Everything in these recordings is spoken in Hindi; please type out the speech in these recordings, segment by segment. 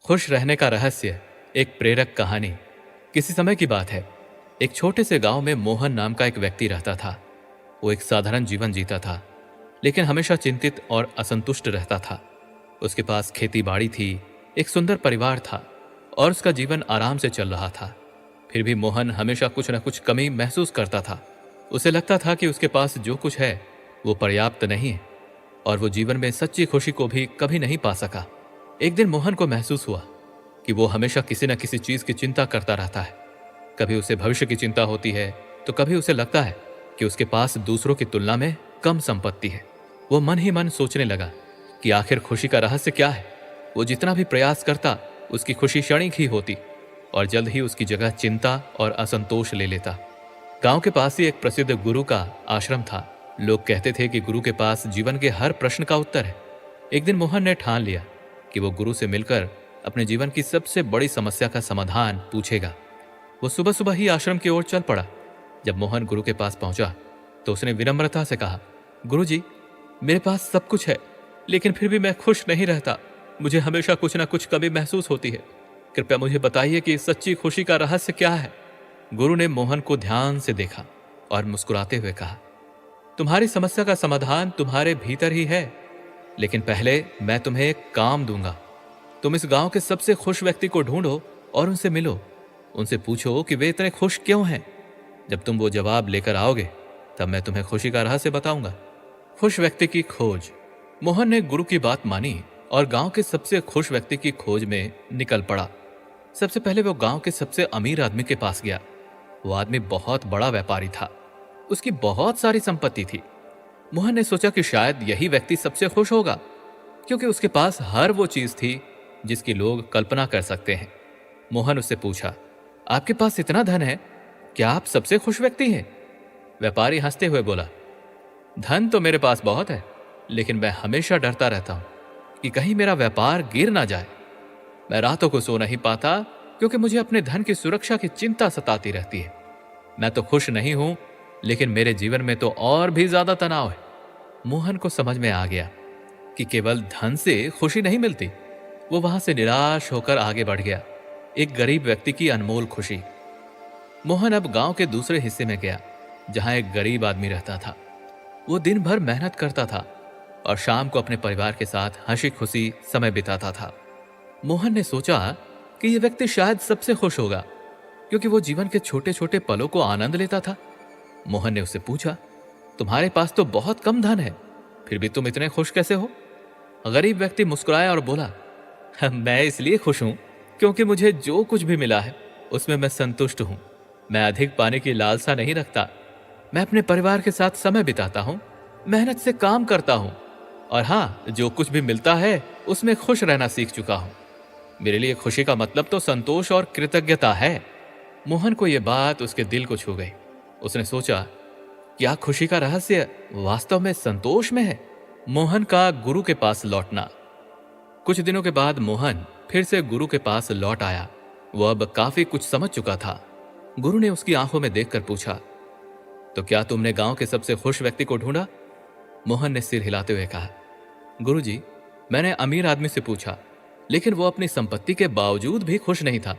खुश रहने का रहस्य, एक प्रेरक कहानी। किसी समय की बात है। एक छोटे से गांव में मोहन नाम का एक व्यक्ति रहता था। वो एक साधारण जीवन जीता था, लेकिन हमेशा चिंतित और असंतुष्ट रहता था। उसके पास खेती बाड़ी थी, एक सुंदर परिवार था और उसका जीवन आराम से चल रहा था। फिर भी मोहन हमेशा कुछ न कुछ कमी महसूस करता था। उसे लगता था कि उसके पास जो कुछ है वो पर्याप्त नहीं है और वो जीवन में सच्ची खुशी को भी कभी नहीं पा सका। एक दिन मोहन को महसूस हुआ कि वो हमेशा किसी न किसी चीज की चिंता करता रहता है। कभी उसे भविष्य की चिंता होती है, तो कभी उसे लगता है कि उसके पास दूसरों की तुलना में कम संपत्ति है। वो मन ही मन सोचने लगा कि आखिर खुशी का रहस्य क्या है। वो जितना भी प्रयास करता, उसकी खुशी क्षणिक ही होती और जल्द ही उसकी जगह चिंता और असंतोष ले लेता। गांव के पास ही एक प्रसिद्ध गुरु का आश्रम था। लोग कहते थे कि गुरु के पास जीवन के हर प्रश्न का उत्तर है। एक दिन मोहन ने ठान लिया कि वो गुरु से मिलकर अपने जीवन की सबसे बड़ी समस्या का समाधान पूछेगा। वो सुबह सुबह ही आश्रम की ओर चल पड़ा। जब मोहन गुरु के पास पहुंचा तो उसने विनम्रता से कहा, गुरु जी, मेरे पास सब कुछ है, लेकिन फिर भी मैं खुश नहीं रहता। मुझे हमेशा कुछ ना कुछ कमी महसूस होती है। कृपया मुझे बताइए कि सच्ची खुशी का रहस्य क्या है। गुरु ने मोहन को ध्यान से देखा और मुस्कुराते हुए कहा, तुम्हारी समस्या का समाधान तुम्हारे भीतर ही है, लेकिन पहले मैं तुम्हें एक काम दूंगा। तुम इस गांव के सबसे खुश व्यक्ति को ढूंढो और उनसे मिलो। उनसे पूछो कि वे इतने खुश क्यों हैं। जब तुम वो जवाब लेकर आओगे, तब मैं तुम्हें खुशी का रहस्य बताऊंगा। खुश व्यक्ति की खोज। मोहन ने गुरु की बात मानी और गांव के सबसे खुश व्यक्ति की खोज में निकल पड़ा। सबसे पहले वो गांव के सबसे अमीर आदमी के पास गया। वो आदमी बहुत बड़ा व्यापारी था। उसकी बहुत सारी संपत्ति थी। मोहन ने सोचा कि शायद यही व्यक्ति सबसे खुश होगा, क्योंकि उसके पास हर वो चीज थी जिसकी लोग कल्पना कर सकते हैं। मोहन उससे पूछा, आपके पास इतना धन है, क्या आप सबसे खुश व्यक्ति हैं? व्यापारी हंसते हुए बोला, धन तो मेरे पास बहुत है, लेकिन मैं हमेशा डरता रहता हूं कि कहीं मेरा व्यापार गिर ना जाए। मैं रातों को सो नहीं पाता, क्योंकि मुझे अपने धन की सुरक्षा की चिंता सताती रहती है। मैं तो खुश नहीं हूं, लेकिन मेरे जीवन में तो और भी ज्यादा तनाव है। मोहन को समझ में आ गया कि केवल धन से खुशी नहीं मिलती। वो वहां से निराश होकर आगे बढ़ गया। एक गरीब व्यक्ति की अनमोल खुशी। मोहन अब गांव के दूसरे हिस्से में गया, जहां एक गरीब आदमी रहता था। वो दिन भर मेहनत करता था और शाम को अपने परिवार के साथ हंसी खुशी समय बिताता था। मोहन ने सोचा कि यह व्यक्ति शायद सबसे खुश होगा, क्योंकि वो जीवन के छोटे छोटे पलों को आनंद लेता था। मोहन ने उससे पूछा, तुम्हारे पास तो बहुत कम धन है, फिर भी तुम इतने खुश कैसे हो? गरीब व्यक्ति मुस्कुराया और बोला, मैं इसलिए खुश हूं क्योंकि मुझे जो कुछ भी मिला है उसमें मैं संतुष्ट हूं। मैं अधिक पाने की लालसा नहीं रखता। मैं अपने परिवार के साथ समय बिताता हूं, मेहनत से काम करता हूं और हाँ, जो कुछ भी मिलता है उसमें खुश रहना सीख चुका हूं। मेरे लिए खुशी का मतलब तो संतोष और कृतज्ञता है। मोहन को यह बात उसके दिल को छू गई। उसने सोचा, क्या खुशी का रहस्य वास्तव में संतोष में है? मोहन का गुरु के पास लौटना। कुछ दिनों के बाद मोहन फिर से गुरु के पास लौट आया। वो अब काफी कुछ समझ चुका था। गुरु ने उसकी आंखों में देखकर पूछा, तो क्या तुमने गांव के सबसे खुश व्यक्ति को ढूंढा? मोहन ने सिर हिलाते हुए कहा, गुरु जी, मैंने अमीर आदमी से पूछा, लेकिन वो अपनी संपत्ति के बावजूद भी खुश नहीं था।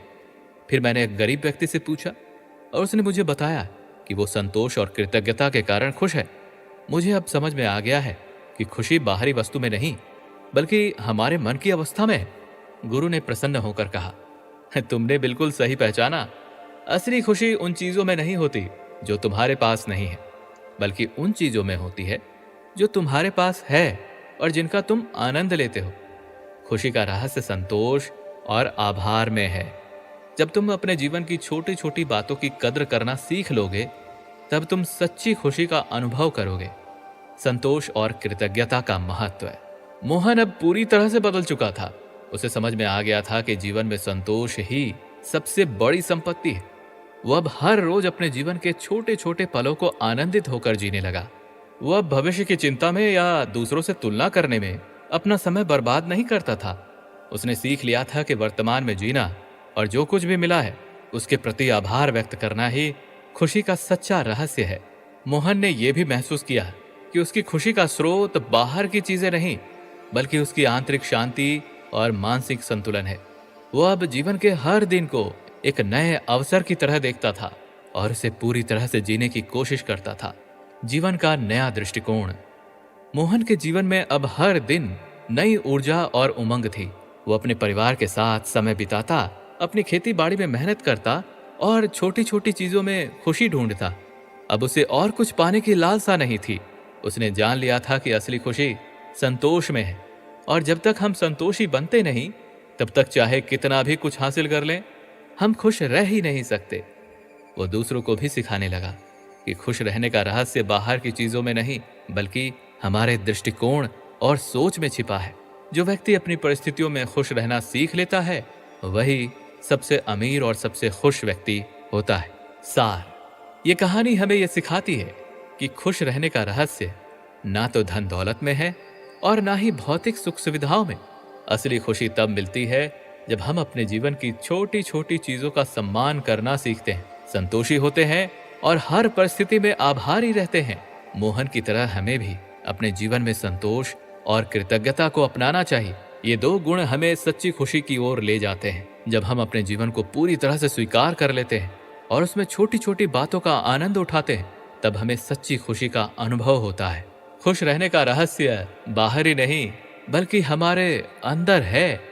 फिर मैंने एक गरीब व्यक्ति से पूछा और उसने मुझे बताया कि वो संतोष और कृतज्ञता के कारण खुश है। मुझे अब समझ में आ गया है कि खुशी बाहरी वस्तु में नहीं, बल्कि हमारे मन की अवस्था में है। गुरु ने प्रसन्न होकर कहा, तुमने बिल्कुल सही पहचाना। असली खुशी उन चीजों में नहीं होती जो तुम्हारे पास नहीं है, बल्कि उन चीजों में होती है जो तुम्हारे पास है और जिनका तुम आनंद लेते हो। खुशी का रहस्य संतोष और आभार में है। जब तुम अपने जीवन की छोटी छोटी बातों की कद्र करना सीख लोगे, तब तुम सच्ची खुशी का अनुभव करोगे। संतोष और कृतज्ञता का महत्व है। मोहन अब पूरी तरह से बदल चुका था। उसे समझ में आ गया था कि जीवन में संतोष ही सबसे बड़ी संपत्ति है। वो अब हर रोज अपने जीवन के छोटे छोटे पलों को आनंदित होकर जीने लगा। वो अब भविष्य की चिंता में या दूसरों से तुलना करने में अपना समय बर्बाद नहीं करता था। उसने सीख लिया था कि वर्तमान में जीना और जो कुछ भी मिला है उसके प्रति आभार व्यक्त करना ही खुशी का सच्चा रहस्य है। मोहन ने यह भी महसूस किया कि उसकी खुशी का स्रोत बाहर की चीजें नहीं, बल्कि उसकी आंतरिक शांति और मानसिक संतुलन है। वो अब जीवन के हर दिन को एक नए अवसर की तरह देखता था और उसे पूरी तरह से जीने की कोशिश करता था। जीवन का नया दृष्टिकोण। मोहन के जीवन में अब हर दिन नई ऊर्जा और उमंग थी। वो अपने परिवार के साथ समय बिताता, अपनी खेती बाड़ी में मेहनत करता और छोटी छोटी चीजों में खुशी ढूंढता। अब उसे और कुछ पाने की लालसा नहीं थी। उसने जान लिया था कि असली खुशी संतोष में है, और जब तक हम संतोषी बनते नहीं, तब तक चाहे कितना भी कुछ हासिल कर लें, हम खुश रह ही नहीं सकते। वो दूसरों को भी सिखाने लगा कि खुश रहने का रहस्य बाहर की चीजों में नहीं, बल्कि हमारे दृष्टिकोण और सोच में छिपा है। जो व्यक्ति अपनी परिस्थितियों में खुश रहना सीख लेता है, वही सबसे अमीर और सबसे खुश व्यक्ति होता है। सार। ये कहानी हमें यह सिखाती है कि खुश रहने का रहस्य ना तो धन दौलत में है और ना ही भौतिक सुख सुविधाओं में। असली खुशी तब मिलती है जब हम अपने जीवन की छोटी छोटी चीजों का सम्मान करना सीखते हैं, संतोषी होते हैं और हर परिस्थिति में आभारी रहते हैं। मोहन की तरह हमें भी अपने जीवन में संतोष और कृतज्ञता को अपनाना चाहिए। ये दो गुण हमें सच्ची खुशी की ओर ले जाते हैं। जब हम अपने जीवन को पूरी तरह से स्वीकार कर लेते हैं और उसमें छोटी छोटी बातों का आनंद उठाते हैं, तब हमें सच्ची खुशी का अनुभव होता है। खुश रहने का रहस्य बाहर ही नहीं, बल्कि हमारे अंदर है।